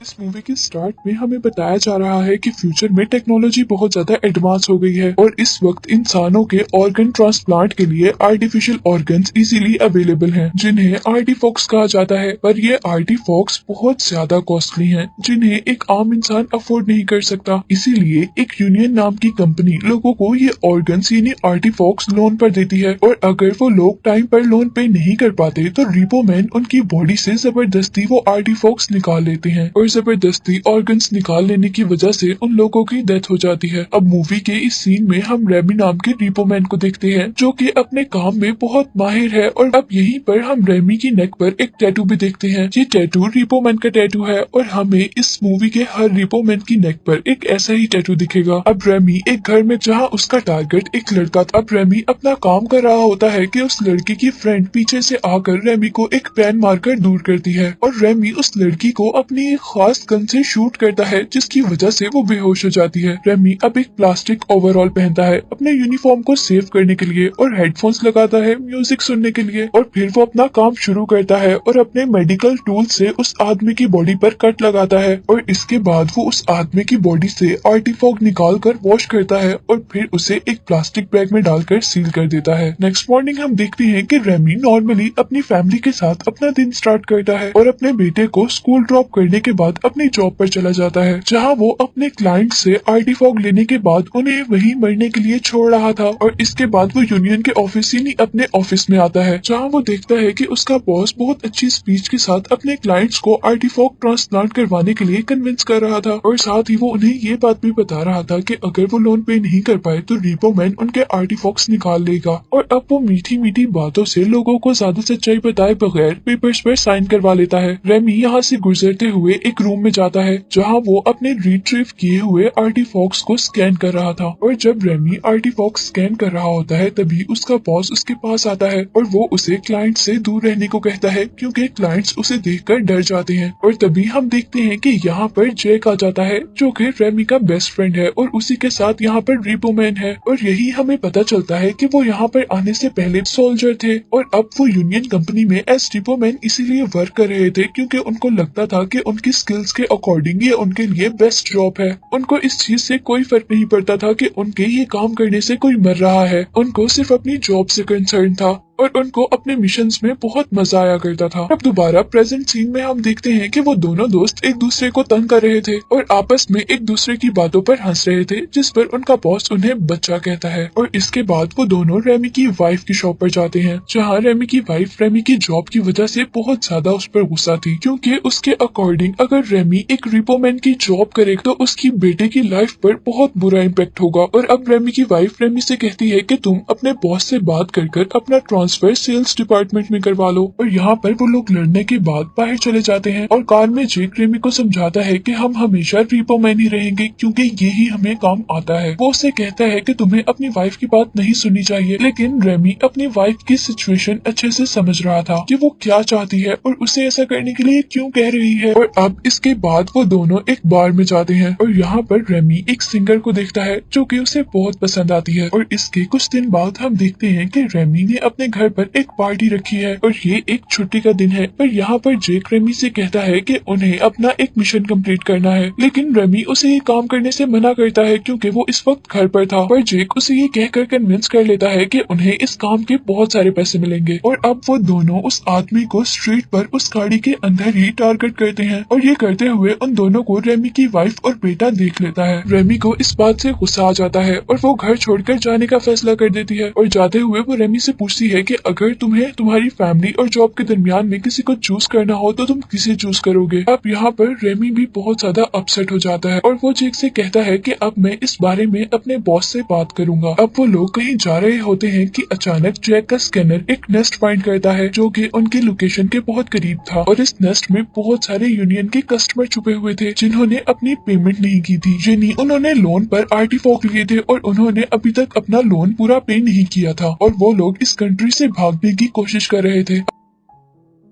इस मूवी के स्टार्ट में हमें बताया जा रहा है कि फ्यूचर में टेक्नोलॉजी बहुत ज्यादा एडवांस हो गई है और इस वक्त इंसानों के ऑर्गन ट्रांसप्लांट के लिए आर्टिफिशियल ऑर्गन्स इजीली अवेलेबल हैं, जिन्हें आर्टिफॉक्स कहा जाता है। पर ये आर्टिफॉक्स बहुत ज्यादा कॉस्टली हैं, जिन्हें एक आम इंसान अफोर्ड नहीं कर सकता। इसीलिए एक यूनियन नाम की कंपनी लोगों को ये ऑर्गन्स यानी आर्टिफॉक्स लोन पर देती है, और अगर वो लोग टाइम पर लोन पे नहीं कर पाते तो रिपोमैन उनकी बॉडी से जबरदस्ती वो आर्टिफॉक्स निकाल लेते हैं, और जबरदस्ती ऑर्गन्स निकाल लेने की वजह से उन लोगों की डेथ हो जाती है। अब मूवी के इस सीन में हम रेमी नाम के रिपोमैन को देखते हैं, जो कि अपने काम में बहुत माहिर है। और अब यहीं पर हम रेमी की नेक पर एक टैटू भी देखते हैं। ये टैटू रिपोमैन का टैटू है, और हमें इस मूवी के हर रिपोमैन की नेक पर एक ऐसा ही टैटू दिखेगा। अब रेमी एक घर में जहाँ उसका टारगेट एक लड़का था। अब रेमी अपना काम कर रहा होता है कि उस लड़की की फ्रेंड पीछे से आकर रेमी को एक पैन मारकर दूर करती है, और रेमी उस लड़की को अपनी एक खास गन से शूट करता है, जिसकी वजह से वो बेहोश हो जाती है। रेमी अब एक प्लास्टिक ओवरऑल पहनता है अपने यूनिफॉर्म को सेव करने के लिए, और हेडफोन्स लगाता है म्यूजिक सुनने के लिए, और फिर वो अपना काम शुरू करता है और अपने मेडिकल टूल से उस आदमी की बॉडी पर कट लगाता है, और इसके बाद वो उस आदमी की बॉडी से आर्टिफॉग निकाल कर वॉश करता है, और फिर उसे एक प्लास्टिक बैग में डालकर सील कर देता है। नेक्स्ट मॉर्निंग हम देखते हैं कि रेमी नॉर्मली अपनी फैमिली के साथ अपना दिन स्टार्ट करता है, और अपने बेटे को स्कूल ड्रॉप करने के बाद अपनी जॉब पर चला जाता है, जहां वो अपने क्लाइंट से आर्टिफॉग लेने के बाद उन्हें वहीं मरने के लिए छोड़ रहा था। और इसके बाद वो यूनियन के ऑफिस यानी अपने ऑफिस में आता है, जहां वो देखता है कि उसका बॉस बहुत अच्छी स्पीच के साथ अपने क्लाइंट्स को आर्टिफॉग ट्रांसप्लांट करवाने के लिए कन्विंस कर रहा था, और साथ ही वो उन्हें ये बात भी बता रहा था कि अगर वो लोन पे नहीं कर पाए तो रिपोमैन उनके आर्टिफॉक्स निकाल लेगा। और अब वो मीठी मीठी बातों से लोगों को ज्यादा सच्चाई बताए बगैर पेपर्स पर साइन करवा लेता है। रेमी यहाँ से गुजरते हुए एक रूम में जाता है, जहाँ वो अपने रिट्रीव किए हुए आर्टिफॉक्स को स्कैन कर रहा था, और जब रेमी आर्टिफॉक्स स्कैन कर रहा होता है तभी उसका बॉस उसके पास आता है, और वो उसे क्लाइंट से दूर रहने को कहता है, क्योंकि क्लाइंट्स उसे देखकर डर जाते हैं। और तभी हम देखते हैं कि यहाँ पर जैक आ जाता है, जो कि रेमी का बेस्ट फ्रेंड है, और उसी के साथ यहाँ पर रिपोमैन है। और यही हमें पता चलता है कि वो यहाँ पर आने से पहले सोल्जर थे, और अब वो यूनियन कंपनी में एज रिपोमैन इसीलिए वर्क कर रहे थे क्योंकि उनको लगता था कि उनकी स्किल्स के अकॉर्डिंग ये उनके लिए बेस्ट जॉब है। उनको इस चीज से कोई फर्क नहीं पड़ता था कि उनके ये काम करने से कोई मर रहा है, उनको सिर्फ अपनी जॉब से कंसर्न था, और उनको अपने मिशंस में बहुत मजा आया करता था। अब दोबारा प्रेजेंट सीन में हम देखते हैं कि वो दोनों दोस्त एक दूसरे को तंग कर रहे थे और आपस में एक दूसरे की बातों पर हंस रहे थे, जिस पर उनका बॉस उन्हें बच्चा कहता है। और इसके बाद वो दोनों रेमी की वाइफ की शॉप पर जाते हैं, जहाँ रेमी की वाइफ रेमी की जॉब की वजह से बहुत ज्यादा उस पर गुस्सा थी, क्योंकि उसके अकॉर्डिंग अगर रेमी एक रिपोमैन की जॉब करे तो उसकी बेटे की लाइफ पर बहुत बुरा इम्पैक्ट होगा। और अब रेमी की वाइफ रेमी से कहती है कि तुम अपने बॉस से बात कर अपना ट्रांसफर सेल्स डिपार्टमेंट में करवा लो। और यहाँ पर वो लोग लड़ने के बाद बाहर चले जाते हैं, और कार में जेक रेमी को समझाता है कि हम हमेशा रिपोमैन ही रहेंगे क्योंकि ये ही हमें काम आता है। वो उससे कहता है कि तुम्हें अपनी वाइफ की बात नहीं सुननी चाहिए, लेकिन रेमी अपनी वाइफ की सिचुएशन अच्छे से समझ रहा था कि वो क्या चाहती है और उसे ऐसा करने के लिए क्यों कह रही है। और अब इसके बाद वो दोनों एक बार में जाते हैं, और यहाँ पर रेमी एक सिंगर को देखता है जो कि उसे बहुत पसंद आती है। और इसके कुछ दिन बाद हम देखते हैं कि रेमी ने अपने घर पर एक पार्टी रखी है, और ये एक छुट्टी का दिन है। पर यहाँ पर जेक रेमी से कहता है कि उन्हें अपना एक मिशन कंप्लीट करना है, लेकिन रेमी उसे ये काम करने से मना करता है क्योंकि वो इस वक्त घर पर था। पर जेक उसे ये कहकर कन्विंस कर लेता है कि उन्हें इस काम के बहुत सारे पैसे मिलेंगे। और अब वो दोनों उस आदमी को स्ट्रीट पर उस गाड़ी के अंदर ही टारगेट करते हैं, और ये करते हुए उन दोनों को रेमी की वाइफ और बेटा देख लेता है। रेमी को इस बात से गुस्सा आ जाता है, और वो घर छोड़कर जाने का फैसला कर देती है। और जाते हुए वो रेमी से पूछती है कि अगर तुम्हें तुम्हारी फैमिली और जॉब के दरमियान में किसी को चूज करना हो तो तुम किसे चूज करोगे। अब यहाँ पर रेमी भी बहुत ज्यादा अपसेट हो जाता है, और वो जेक से कहता है कि अब मैं इस बारे में अपने बॉस से बात करूंगा। अब वो लोग कहीं जा रहे होते हैं कि अचानक जैक का स्कैनर एक नेस्ट फाइंड करता है, जो कि उनकी लोकेशन के बहुत करीब था, और इस नेस्ट में बहुत सारे यूनियन के कस्टमर छुपे हुए थे जिन्होंने अपनी पेमेंट नहीं की थी, यानी उन्होंने लोन पर आर्टिफॉक लिए थे और उन्होंने अभी तक अपना लोन पूरा पे नहीं किया था, और वो लोग इस कंट्री से भागने की कोशिश कर रहे थे।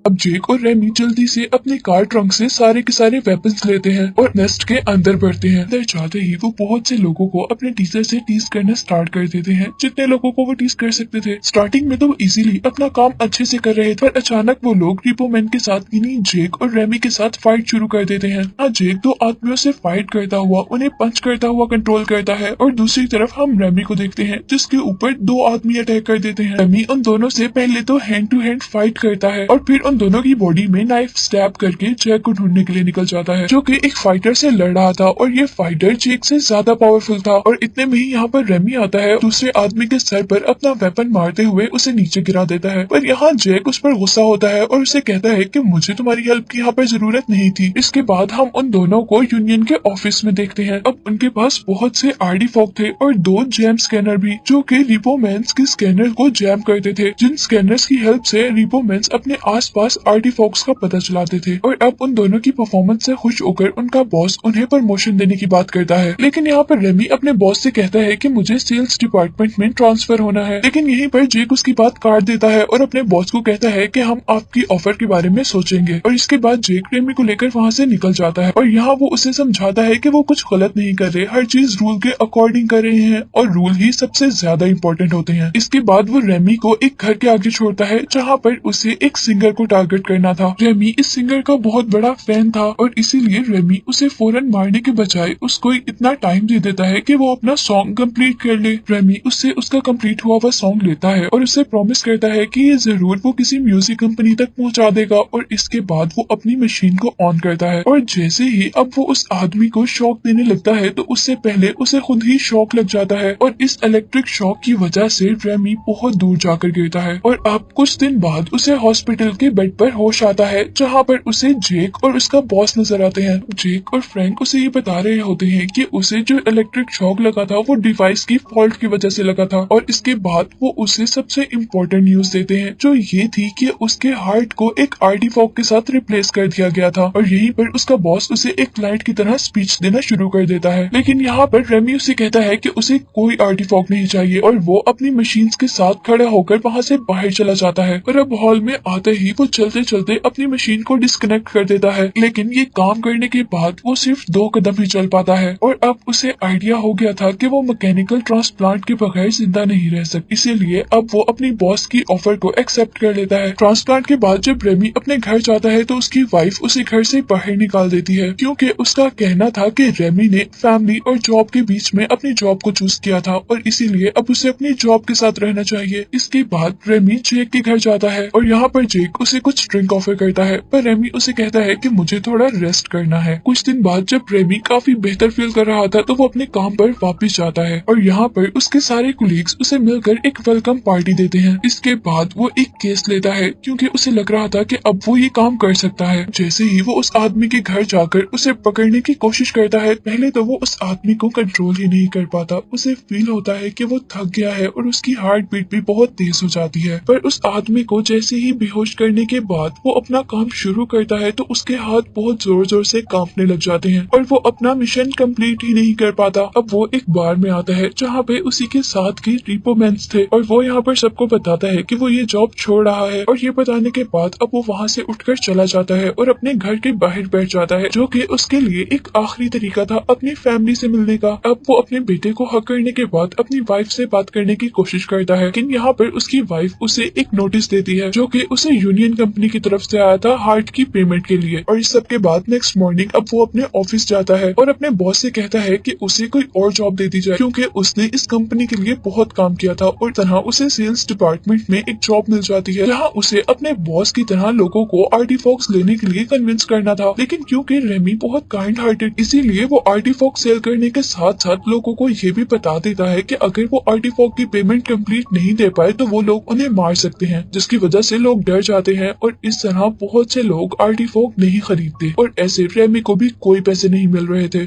अब जेक और रेमी जल्दी से अपने कार ट्रंक से सारे के सारे वेपन्स लेते हैं और नेस्ट के अंदर बढ़ते हैं। अंदर जाते ही वो बहुत से लोगों को अपने टीचर से टीज करना स्टार्ट कर देते हैं, जितने लोगों को वो टीज कर सकते थे। स्टार्टिंग में तो वो इजीली अपना काम अच्छे से कर रहे थे, पर अचानक वो लोग रिपोमैन के साथ इन्हीं जेक और रेमी के साथ फाइट शुरू कर देते हैं। जेक दो आदमियों से फाइट करता हुआ उन्हें पंच करता हुआ कंट्रोल करता है और दूसरी तरफ हम रेमी को देखते हैं जिसके ऊपर दो आदमी अटैक कर देते हैं। रेमी उन दोनों से पहले तो हैंड टू हैंड फाइट करता है और फिर उन दोनों की बॉडी में नाइफ स्टैब करके जेक को ढूंढने के लिए निकल जाता है, जो कि एक फाइटर से लड़ रहा था और ये फाइटर जेक से ज्यादा पावरफुल था। और इतने में ही यहाँ पर रेमी आता है, दूसरे आदमी के सर पर अपना वेपन मारते हुए उसे नीचे गिरा देता है। पर यहाँ जेक उस पर गुस्सा होता है और उसे कहता है कि मुझे तुम्हारी हेल्प की यहाँ पर जरूरत नहीं थी। इसके बाद हम उन दोनों को यूनियन के ऑफिस में देखते हैं। अब उनके पास बहुत से आर्टिफैक्ट थे और दो जैम स्कैनर भी, जो कि रिपोमैन्स के स्कैनर को जैम करते थे, जिन स्कैनर्स की हेल्प से रिपोमैन्स अपने आसपास आर्टिफैक्ट्स का पता चलाते थे। और अब उन दोनों की परफॉर्मेंस से खुश होकर उनका बॉस उन्हें प्रमोशन देने की बात करता है। लेकिन यहाँ पर रेमी अपने बॉस से कहता है कि मुझे सेल्स डिपार्टमेंट में ट्रांसफर होना है। लेकिन यहीं पर जेक उसकी बात काट देता है और अपने बॉस को कहता है कि हम आपकी ऑफर के बारे में सोचेंगे। और इसके बाद जेक रेमी को लेकर वहाँ से निकल जाता है और यहाँ वो उसे समझाता है कि वो कुछ गलत नहीं कर रहे, हर चीज रूल के अकॉर्डिंग कर रहे हैं और रूल ही सबसे ज्यादा इम्पोर्टेंट होते हैं। इसके बाद वो रेमी को एक घर के आगे छोड़ता है जहाँ पर उसे एक सिंगर को टारगेट करना था। रेमी इस सिंगर का बहुत बड़ा फैन था और इसीलिए रेमी उसे फौरन मारने के बजाय उसको इतना टाइम दे देता है कि वो अपना सॉन्ग कंप्लीट कर ले। रेमी उससे उसका कंप्लीट हुआ हुआ सॉन्ग लेता है और उससे प्रॉमिस करता है कि ये जरूर वो किसी म्यूजिक कंपनी तक पहुंचा देगा। और इसके बाद वो अपनी मशीन को ऑन करता है और जैसे ही अब वो उस आदमी को शॉक देने लगता है तो उससे पहले उसे खुद ही शॉक लग जाता है और इस इलेक्ट्रिक शॉक की वजह से रेमी बहुत दूर जाकर गिरता है। और अब कुछ दिन बाद उसे हॉस्पिटल के बेड पर होश आता है, जहाँ पर उसे जेक और उसका बॉस नजर आते हैं। जेक और फ्रैंक उसे ये बता रहे होते हैं कि उसे जो इलेक्ट्रिक शॉक लगा था वो डिवाइस की फॉल्ट की वजह से लगा था। और इसके बाद वो उसे सबसे इम्पोर्टेंट न्यूज देते हैं, जो ये थी कि उसके हार्ट को एक आर्टिफैक्ट के साथ रिप्लेस कर दिया गया था। और यहीं पर उसका बॉस उसे एक लाइट की तरह स्पीच देना शुरू कर देता है। लेकिन यहाँ पर रेमी उसे कहता है कि उसे कोई आर्टिफैक्ट नहीं चाहिए और वो अपनी मशीन के साथ खड़ा होकर वहाँ से बाहर चला जाता है। और अब हॉल में आते ही वो चलते चलते अपनी मशीन को डिस्कनेक्ट कर देता है। लेकिन ये काम करने के बाद वो सिर्फ 2 कदम ही चल पाता है और अब उसे आइडिया हो गया था कि वो मैकेनिकल ट्रांसप्लांट के बगैर जिंदा नहीं रह सकती। इसीलिए अब वो अपनी बॉस की ऑफर को एक्सेप्ट कर लेता है। ट्रांसप्लांट के बाद जब रेमी अपने घर जाता है तो उसकी वाइफ उसे घर से बाहर निकाल देती है, क्योंकि उसका कहना था कि रेमी ने फैमिली और जॉब के बीच में अपनी जॉब को चूज किया था और इसीलिए अब उसे अपनी जॉब के साथ रहना चाहिए। इसके बाद रेमी जेक के घर जाता है और यहाँ पर जेक उसे कुछ ड्रिंक ऑफर करता है, पर रेमी उसे कहता है कि मुझे थोड़ा रेस्ट करना है। कुछ दिन बाद जब रेमी काफी बेहतर फील कर रहा था तो वो अपने काम पर वापस जाता है और यहाँ पर उसके सारे कुलीग्स उसे मिलकर एक वेलकम पार्टी देते हैं। इसके बाद वो एक केस लेता है, क्योंकि उसे लग रहा था कि अब वो ये काम कर सकता है। जैसे ही वो उस आदमी के घर जाकर उसे पकड़ने की कोशिश करता है, पहले तो वो उस आदमी को कंट्रोल ही नहीं कर पाता। उसे फील होता है कि वो थक गया है और उसकी हार्ट बीट भी बहुत तेज हो जाती है। पर उस आदमी को जैसे ही बेहोश करने के बाद वो अपना काम शुरू करता है तो उसके हाथ बहुत जोर जोर से कांपने लग जाते हैं और वो अपना मिशन कंप्लीट ही नहीं कर पाता। अब वो एक बार में आता है जहाँ पे उसी के साथ के रिपोमैन्स थे और वो यहाँ पर सबको बताता है कि वो ये जॉब छोड़ रहा है। और ये बताने के बाद अब वो वहाँ से उठकर चला जाता है और अपने घर के बाहर बैठ जाता है, जो कि उसके लिए एक आखिरी तरीका था अपनी फैमिली से मिलने का। अब वो अपने बेटे को हक करने के बाद अपनी वाइफ से बात करने की कोशिश करता है, लेकिन यहाँ पर उसकी वाइफ उसे एक नोटिस देती है, जो कि उसे यूनियन कंपनी की तरफ से आया था हार्ट की पेमेंट के लिए। और इस सब के बाद नेक्स्ट मॉर्निंग अब वो अपने ऑफिस जाता है और अपने बॉस से कहता है कि उसे कोई और जॉब दे दी जाए, क्योंकि उसने इस कंपनी के लिए बहुत काम किया था। और तरह उसे सेल्स डिपार्टमेंट में एक जॉब मिल जाती है, जहाँ उसे अपने बॉस की तरह लोगों को आर्टिफैक्ट्स लेने के लिए कन्विंस करना था। लेकिन क्योंकि रेमी बहुत काइंड हार्टेड, इसीलिए वो आर्टिफैक्ट सेल करने के साथ साथ लोगों को ये भी बता देता है कि अगर वो आर्टिफैक्ट की पेमेंट कंप्लीट नहीं दे पाए तो वो लोग उन्हें मार सकते हैं, जिसकी वजह से लोग डर जाते हैं और इस तरह बहुत से लोग आर्टिफैक्ट नहीं खरीदते और ऐसे रेमी को भी कोई पैसे नहीं मिल रहे थे।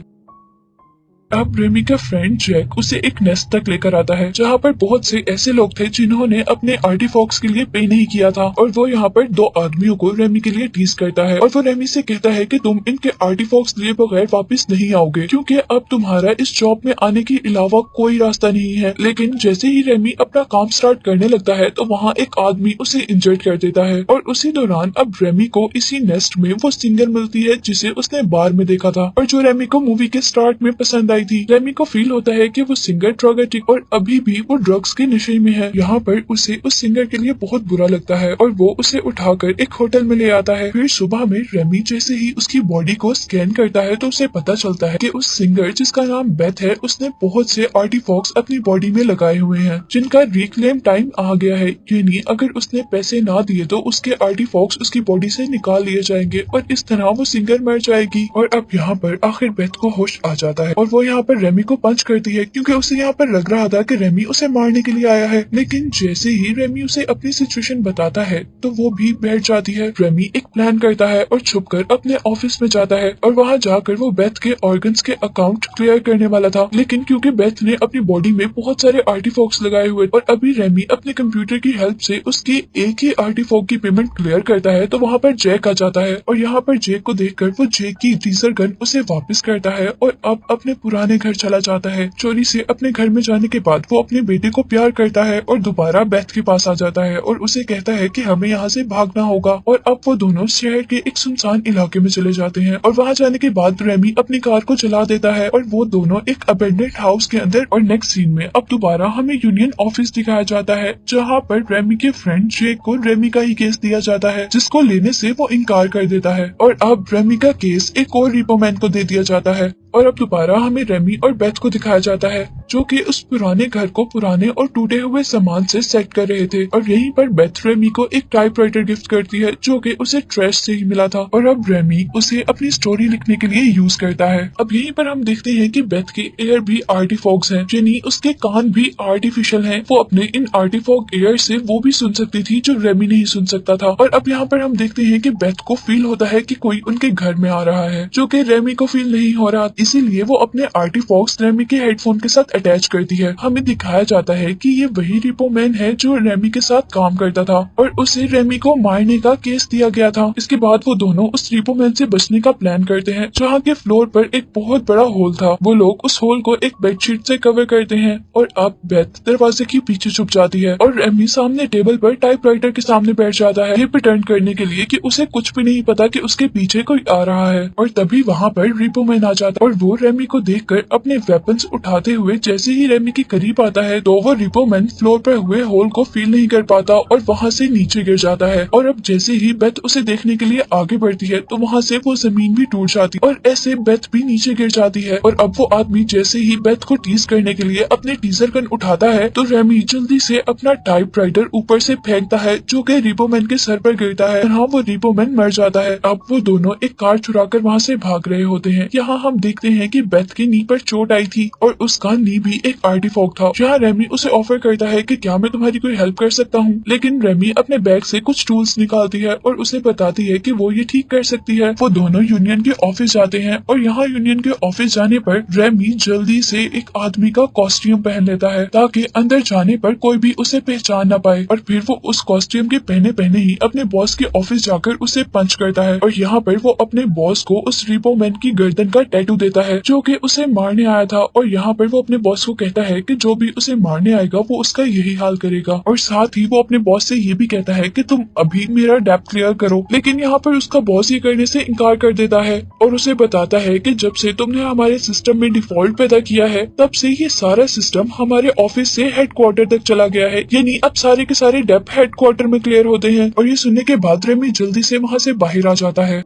अब रेमी का फ्रेंड जैक उसे एक नेस्ट तक लेकर आता है जहाँ पर बहुत से ऐसे लोग थे जिन्होंने अपने आर्टिफॉक्स के लिए पे नहीं किया था, और वो यहाँ पर दो आदमियों को रेमी के लिए टीज करता है और वो रेमी से कहता है कि तुम इनके आर्टिफॉक्स लिए बगैर वापस नहीं आओगे क्योंकि अब तुम्हारा इस जॉब में आने के अलावा कोई रास्ता नहीं है। लेकिन जैसे ही रेमी अपना काम स्टार्ट करने लगता है तो वहाँ एक आदमी उसे इंजर्ड कर देता है, और उसी दौरान अब रेमी को इसी नेस्ट में वो सिंगर मिलती है जिसे उसने बार में देखा था और जो रेमी को मूवी के स्टार्ट में पसंद आई थी। रेमी को फील होता है कि वो सिंगर ड्रग एडिक्ट और अभी भी वो ड्रग्स के नशे में है। यहाँ पर उसे उस सिंगर के लिए बहुत बुरा लगता है और वो उसे उठाकर एक होटल में ले आता है। फिर सुबह में रेमी जैसे ही उसकी बॉडी को स्कैन करता है तो उसे पता चलता है कि उस सिंगर जिसका नाम बेथ है उसने बहुत से आर्टिफॉक्स अपनी बॉडी में लगाए हुए हैं जिनका रिक्लेम टाइम आ गया है, यानी अगर उसने पैसे ना दिए तो उसके आर्टिफॉक्स उसकी बॉडी से निकाल लिए जाएंगे और इस तरह वो सिंगर मर जाएगी। और अब यहाँ पर आखिर बेथ को होश आ जाता है और वो यहाँ पर रेमी को पंच करती है क्योंकि उसे यहाँ पर लग रहा था कि रेमी उसे मारने के लिए आया है। लेकिन जैसे ही रेमी उसे अपनी सिचुएशन बताता है तो वो भी बैठ जाती है। रेमी एक प्लान करता है और छुपकर अपने ऑफिस में जाता है और वहाँ जाकर वो बेथ के ऑर्गन्स के अकाउंट क्लियर करने वाला था, लेकिन क्योंकि बेथ ने अपनी बॉडी में बहुत सारे आर्टिफॉक्स लगाए हुए और अभी रेमी अपने कंप्यूटर की हेल्प से उसकी एक ही आर्टिफॉक की पेमेंट क्लियर करता है तो वहाँ पर जैक आ जाता है और यहाँ पर जैक को देखकर वो जैक की टीजर गन उसे वापस करता है और अब अपने पुराने घर चला जाता है। चोरी से अपने घर में जाने के बाद वो अपने बेटे को प्यार करता है और दोबारा बेथ के पास आ जाता है और उसे कहता है कि हमें यहाँ से भागना होगा। और अब वो दोनों शहर के एक सुनसान इलाके में चले जाते हैं और वहाँ जाने के बाद रेमी अपनी कार को चला देता है और वो दोनों एक अबेंडेड हाउस के अंदर। और नेक्स्ट सीन में अब दोबारा हमें यूनियन ऑफिस दिखाया जाता है जहाँ पर रेमी के फ्रेंड जेक को रेमी का ही केस दिया जाता है जिसको लेने से वो इनकार कर देता है और अब रेमी का केस एक और रिपोमैन को दे दिया जाता है। और अब दोबारा हमें रेमी और बेथ को दिखाया जाता है जो कि उस पुराने घर को पुराने और टूटे हुए सामान से सेट कर रहे थे और यहीं पर बेथ रेमी को एक टाइपराइटर गिफ्ट करती है जो कि उसे ट्रैश से ही मिला था और अब रेमी उसे अपनी स्टोरी लिखने के लिए यूज करता है। अब यहीं पर हम देखते हैं कि बेथ के एयर भी आर्टिफॉक्स हैं, यानी उसके कान भी आर्टिफिशियल हैं। वो अपने इन आर्टिफॉक एयर से वो भी सुन सकती थी जो रेमी नहीं सुन सकता था। और अब यहाँ पर हम देखते हैं कि बेथ को फील होता है कि कोई उनके घर में आ रहा है जो कि रेमी को फील नहीं हो रहा, इसीलिए वो अपने आर्टिफॉक्स रेमी के हेडफोन के साथ अटैच करती है। हमें दिखाया जाता है कि ये वही रिपोमैन है जो रेमी के साथ काम करता था और उसे रेमी को मारने का केस दिया गया था। इसके बाद वो दोनों उस रिपोमैन से बचने का प्लान करते हैं जहाँ के फ्लोर पर एक बहुत बड़ा होल था। वो लोग उस होल को एक बेडशीट से कवर करते हैं और अब बेथ दरवाजे के पीछे छुप जाती है और रेमी सामने टेबल पर टाइपराइटर के सामने बैठ जाता है ये प्रिटेंड करने के लिए कि उसे कुछ भी नहीं पता कि उसके पीछे कोई आ रहा है। और तभी वहाँ पर रिपोमैन आ जाता है और वो रेमी को देखकर अपने वेपन्स उठाते हुए जैसे ही रेमी के करीब आता है तो वो रिपोमैन फ्लोर पर हुए होल को फील नहीं कर पाता और वहाँ से नीचे गिर जाता है। और अब जैसे ही बेथ उसे देखने के लिए आगे बढ़ती है तो वहाँ से वो जमीन भी टूट जाती है और ऐसे बेथ भी नीचे गिर जाती है। और अब वो आदमी जैसे ही बेथ को टीज करने के लिए अपने टीजर गन उठाता है तो रेमी जल्दी से अपना टाइपराइटर ऊपर से फेंकता है जो कि रिपोमैन के सर पर गिरता है। हाँ, वो रिपोमैन मर जाता है। अब वो दोनों एक कार चुराकर वहाँ से भाग रहे होते हैं। यहाँ हम देखते हैं कि बेथ की नी पर चोट आई थी और उसका नी भी एक आर्टिफॉक था। जहाँ रेमी उसे ऑफर करता है कि क्या मैं तुम्हारी कोई हेल्प कर सकता हूँ, लेकिन रेमी अपने बैग से कुछ टूल्स निकालती है और उसे बताती है कि वो ये ठीक कर सकती है। वो दोनों यूनियन के ऑफिस जाते हैं और यहाँ यूनियन के ऑफिस जाने पर रेमी जल्दी से एक आदमी का कॉस्ट्यूम पहन लेता है ताकि अंदर जाने पर कोई भी उसे पहचान न पाए। और फिर वो उस कॉस्ट्यूम के पहने पहने ही अपने बॉस के ऑफिस जाकर उसे पंच करता है और यहाँ पर वो अपने बॉस को उस रिपोमैन की गर्दन का टैटू देता है जो कि उसे मारने आया था। और यहाँ पर वो अपने बॉस को कहता है कि जो भी उसे मारने आएगा वो उसका यही हाल करेगा। और साथ ही वो अपने बॉस से ये भी कहता है कि तुम अभी मेरा डेब्ट क्लियर करो, लेकिन यहाँ पर उसका बॉस ये करने से इनकार कर देता है और उसे बताता है कि जब से तुमने हमारे सिस्टम में डिफॉल्ट पैदा किया है तब से ये सारा सिस्टम हमारे ऑफिस से हेडक्वार्टर तक चला गया है, यानी अब सारे के सारे डेब्ट हेडक्वार्टर में क्लियर होते हैं। और ये सुनने के बाद रेमी जल्दी से वहाँ से बाहर आ जाता है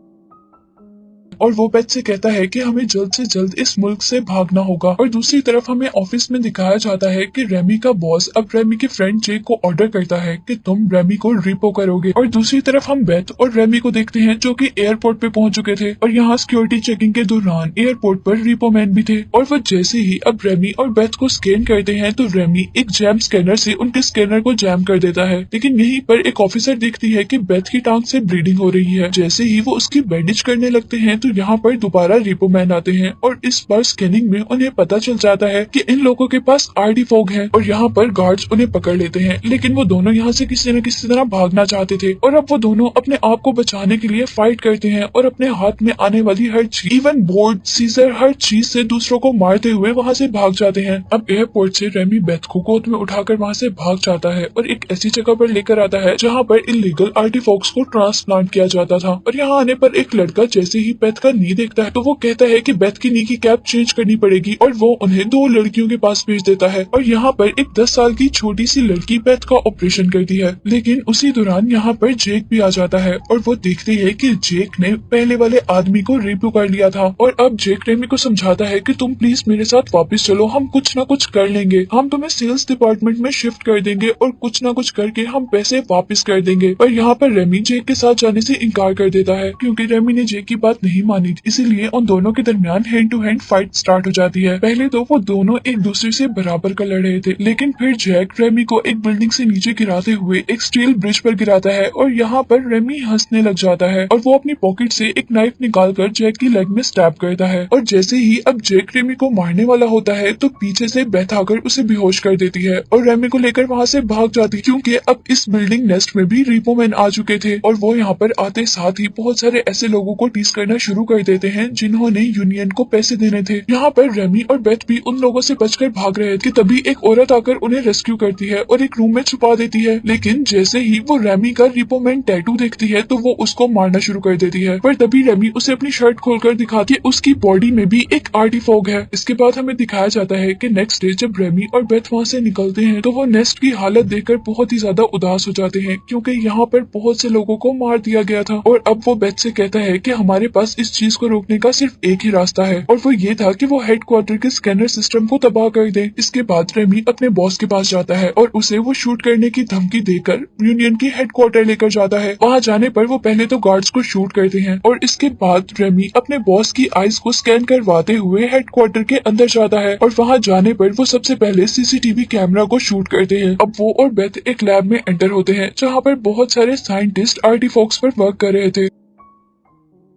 और वो बेथ से कहता है कि हमें जल्द से जल्द इस मुल्क से भागना होगा। और दूसरी तरफ हमें ऑफिस में दिखाया जाता है कि रेमी का बॉस अब रेमी के फ्रेंड जेक को ऑर्डर करता है कि तुम रेमी को रिपो करोगे। और दूसरी तरफ हम बेथ और रेमी को देखते हैं जो कि एयरपोर्ट पे पहुंच चुके थे और यहाँ सिक्योरिटी चेकिंग के दौरान एयरपोर्ट पर रिपो मैन भी थे। और वो जैसे ही अब रेमी और बेथ को स्कैन करते हैं तो रेमी एक जैम स्कैनर से उनके स्कैनर को जैम कर देता है, लेकिन यहीं पर एक ऑफिसर देखती है कि बेथ की टांग से ब्लीडिंग हो रही है। जैसे ही वो उसकी बैंडेज करने लगते हैं तो तो यहाँ पर दोबारा रिपो मैन आते हैं और इस बार स्कैनिंग में उन्हें पता चल जाता है कि इन लोगों के पास आरडी फॉग है और यहाँ पर गार्ड्स उन्हें पकड़ लेते हैं। लेकिन वो दोनों यहाँ से किसी न किसी तरह भागना चाहते थे और अब वो दोनों अपने आप को बचाने के लिए फाइट करते हैं और अपने हाथ में आने वाली हर चीज, इवन बोर्ड, सीजर, हर चीज से दूसरों को मारते हुए वहाँ से भाग जाते हैं। अब एयरपोर्ट से रेमी बेथ को गोद में उठाकर वहाँ से भाग जाता है और एक ऐसी जगह पर लेकर आता है जहाँ पर इलीगल आर्टिफॉक्स को ट्रांसप्लांट किया जाता था। और यहाँ आने पर एक लड़का जैसे ही बेथ का नी देखता है तो वो कहता है कि बेथ की नी की कैप चेंज करनी पड़ेगी और वो उन्हें 2 लड़कियों के पास भेज देता है। और यहाँ पर एक 10 साल की छोटी सी लड़की बेथ का ऑपरेशन करती है। लेकिन उसी दौरान यहाँ पर जेक भी आ जाता है और वो देखते है कि जेक ने पहले वाले आदमी को रेप कर लिया था। और अब जेक रेमी को समझाता है कि तुम प्लीज मेरे साथ वापस चलो, हम कुछ ना कुछ कर लेंगे, हम तुम्हें सेल्स डिपार्टमेंट में शिफ्ट कर देंगे और कुछ ना कुछ करके हम पैसे वापस कर देंगे। पर यहाँ पर रेमी जेक के साथ जाने से इनकार कर देता है क्योंकि रेमी ने जेक की बात नहीं मानी, इसीलिए उन दोनों के दरमियान hand to hand fight start हो जाती है। पहले तो वो दोनों एक दूसरे से बराबर का लड़ रहे थे, लेकिन फिर जैक रेमी को एक बिल्डिंग से नीचे गिराते हुए एक स्टील ब्रिज पर गिराता है और यहाँ पर रेमी हंसने लग जाता है और वो अपनी पॉकेट से एक नाइफ निकालकर जैक की लेग में स्टैब करता है। और जैसे ही अब जैक रेमी को मारने वाला होता है तो पीछे से बेथ आकर उसे बेहोश कर देती है और रेमी को लेकर वहाँ से भाग जाती है क्योंकि अब इस बिल्डिंग नेस्ट में भी रिपो मैन आ चुके थे और वो यहाँ पर आते साथ ही बहुत सारे ऐसे लोगों को टीज करना शुरू कर देते हैं जिन्होंने यूनियन को पैसे देने थे। यहाँ पर रेमी और बेथ भी उन लोगों से बचकर भाग रहे थे, तभी एक औरत आकर उन्हें रेस्क्यू करती है और एक रूम में छुपा देती है। लेकिन जैसे ही वो रेमी का रिपो मैन टैटू देखती है तो वो उसको मारना शुरू कर देती है। पर तभी रेमी उसे अपनी शर्ट खोलकर दिखाती है उसकी बॉडी में भी एक आर्टिफॉग है। इसके बाद हमें दिखाया जाता है कि नेक्स्ट डे जब रेमी और बेथ वहाँ से निकलते हैं तो वो नेस्ट की हालत देखकर बहुत ही ज्यादा उदास हो जाते हैं क्योंकि यहाँ पर बहुत से लोगों को मार दिया गया था। और अब वो बेथ से कहता है कि हमारे पास इस चीज को रोकने का सिर्फ एक ही रास्ता है और वो ये था कि वो हेडक्वार्टर के स्कैनर सिस्टम को तबाह कर दे। इसके बाद रेमी अपने बॉस के पास जाता है और उसे वो शूट करने की धमकी देकर यूनियन की हेडक्वार्टर लेकर जाता है। वहाँ जाने पर वो पहले तो गार्ड्स को शूट करते हैं और इसके बाद रेमी अपने बॉस की आईज को स्कैन करवाते हुए हेडक्वार्टर के अंदर जाता है और वहाँ जाने पर वो सबसे पहले सीसीटीवी कैमरा को शूट करते हैं। अब वो और बेथ एक लैब में एंटर होते हैं जहाँ पर बहुत सारे साइंटिस्ट आर्टिफॉक्स पर वर्क कर रहे थे।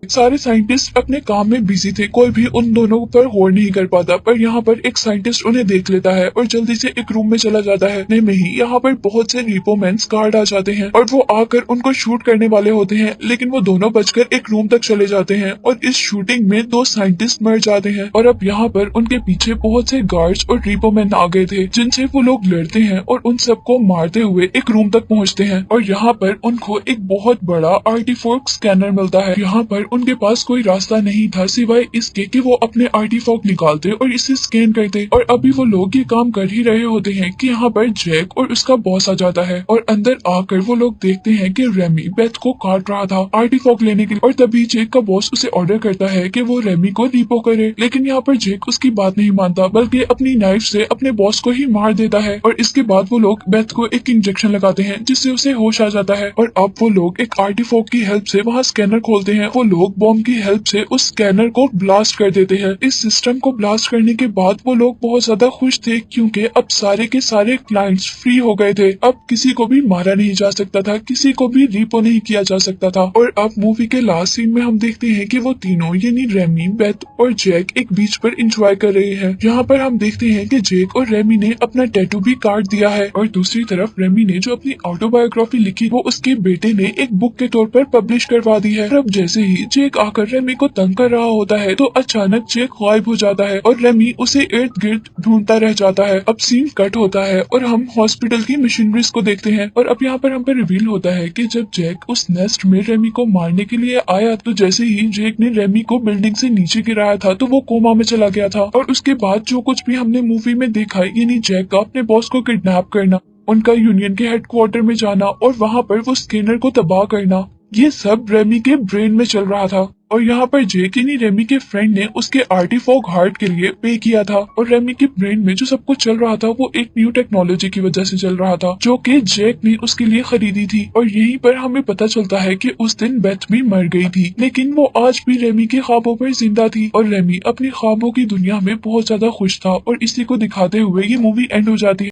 सारे साइंटिस्ट अपने काम में बिजी थे, कोई भी उन दोनों पर होल्ड नहीं कर पाता। पर यहाँ पर एक साइंटिस्ट उन्हें देख लेता है और जल्दी से एक रूम में चला जाता है। इतने में ही यहाँ पर बहुत से रिपोमैन्स गार्ड आ जाते हैं और वो आकर उनको शूट करने वाले होते हैं, लेकिन वो दोनों बचकर एक रूम तक चले जाते हैं और इस शूटिंग में 2 साइंटिस्ट मर जाते हैं। और अब यहाँ पर उनके पीछे बहुत से गार्ड्स और रिपोमैन आ गए थे जिनसे वो लोग लड़ते हैं और उन सबको मारते हुए एक रूम तक पहुँचते हैं और यहाँ पर उनको एक बहुत बड़ा आर्टिफॉग स्कैनर मिलता है। यहाँ पर उनके पास कोई रास्ता नहीं था सिवाय इसके कि वो अपने आर्टिफॉग निकालते और इसे स्कैन करते। और अभी वो लोग ये काम कर ही रहे होते हैं कि यहाँ पर जैक और उसका बॉस आ जाता है और अंदर आकर वो लोग देखते हैं कि रेमी बेथ को काट रहा था आर्टिफॉग लेने के लिए। और तभी जैक का बॉस उसे ऑर्डर करता है कि वो रेमी को रिपो करे, लेकिन यहाँ पर जैक उसकी बात नहीं मानता बल्कि अपनी नाइफ से अपने बॉस को ही मार देता है। और इसके बाद वो लोग बेथ को एक इंजेक्शन लगाते हैं जिससे उसे होश आ जाता है और अब वो लोग एक आर्टिफॉग की हेल्प से वहाँ स्कैनर खोलते हैं। वो लोग बॉम्ब की हेल्प से उस स्कैनर को ब्लास्ट कर देते हैं। इस सिस्टम को ब्लास्ट करने के बाद वो लोग बहुत ज्यादा खुश थे क्योंकि अब सारे के सारे क्लाइंट्स फ्री हो गए थे। अब किसी को भी मारा नहीं जा सकता था, किसी को भी रिपो नहीं किया जा सकता था। और अब मूवी के लास्ट सीन में हम देखते हैं कि वो तीनों यानी रेमी, बेथ और जैक एक बीच पर एंजॉय कर रहे हैं। यहाँ पर हम देखते हैं कि जैक और रेमी ने अपना टैटू भी काट दिया है और दूसरी तरफ रेमी ने जो अपनी ऑटोबायोग्राफी लिखी वो उसके बेटे ने एक बुक के तौर पर पब्लिश करवा दी है। अब जैसे ही जैक आकर रेमी को तंग कर रहा होता है तो अचानक जैक गायब हो जाता है और रेमी उसे इर्द गिर्द ढूंढता रह जाता है। अब सीन कट होता है और हम हॉस्पिटल की मशीनरीज को देखते हैं और अब यहाँ पर हम पे रिवील होता है कि जब जैक उस नेस्ट में रेमी को मारने के लिए आया तो जैसे ही जैक ने रेमी को बिल्डिंग से नीचे गिराया था तो वो कोमा में चला गया था। और उसके बाद जो कुछ भी हमने मूवी में देखा यानी जैक का अपने बॉस को किडनैप करना, उनका यूनियन के हेडक्वार्टर में जाना और वहाँ पर वो स्कैनर को तबाह करना, ये सब रेमी के ब्रेन में चल रहा था। और यहाँ पर जैक यानी रेमी के फ्रेंड ने उसके आर्टिफॉग हार्ट के लिए पे किया था और रेमी के ब्रेन में जो सब कुछ चल रहा था वो एक न्यू टेक्नोलॉजी की वजह से चल रहा था जो कि जैक ने उसके लिए खरीदी थी। और यहीं पर हमें पता चलता है कि उस दिन बेथ भी मर गई थी, लेकिन वो आज भी रेमी के ख्वाबों पर जिंदा थी और रेमी अपनी ख्वाबों की दुनिया में बहुत ज्यादा खुश था। और इसी को दिखाते हुए ये मूवी एंड हो जाती है।